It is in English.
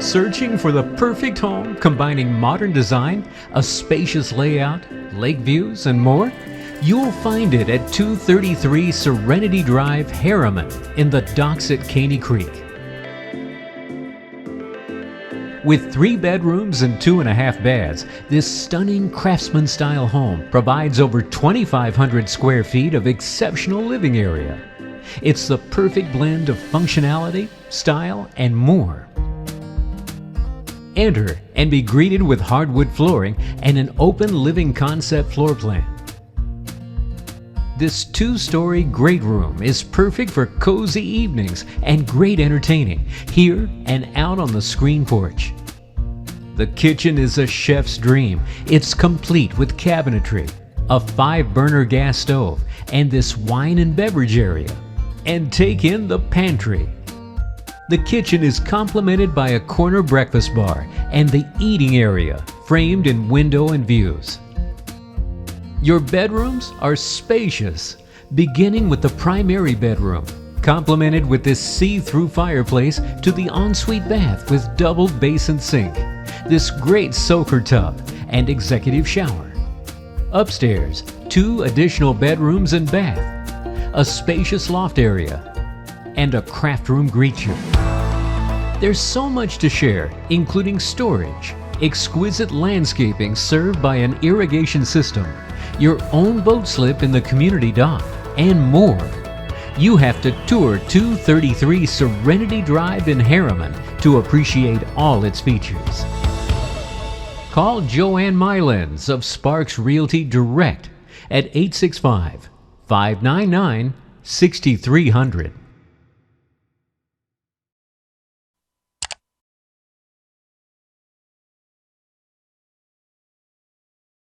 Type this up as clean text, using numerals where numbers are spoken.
Searching for the perfect home combining modern design, a spacious layout, lake views, and more? You'll find it at 233 Serenity Drive, Harriman, in the docks at Caney Creek. With 3 bedrooms and 2.5 baths, this stunning Craftsman-style home provides over 2,500 square feet of exceptional living area. It's the perfect blend of functionality, style, and more. Enter and be greeted with hardwood flooring and an open living concept floor plan. This 2-story great room is perfect for cozy evenings and great entertaining here and out on the screen porch. The kitchen is a chef's dream. It's complete with cabinetry, a 5-burner gas stove, and this wine and beverage area. And take in the pantry. The kitchen is complemented by a corner breakfast bar and the eating area framed in window and views. Your bedrooms are spacious, beginning with the primary bedroom, complemented with this see-through fireplace, to the ensuite bath with double basin sink, this great soaker tub, and executive shower. Upstairs, 2 additional bedrooms and bath, a spacious loft area, and a craft room greet you. There's so much to share, including storage, exquisite landscaping served by an irrigation system, your own boat slip in the community dock, and more. You have to tour 233 Serenity Drive in Harriman to appreciate all its features. Call Joanne Mylens of Sparks Realty direct at 865-599-6300.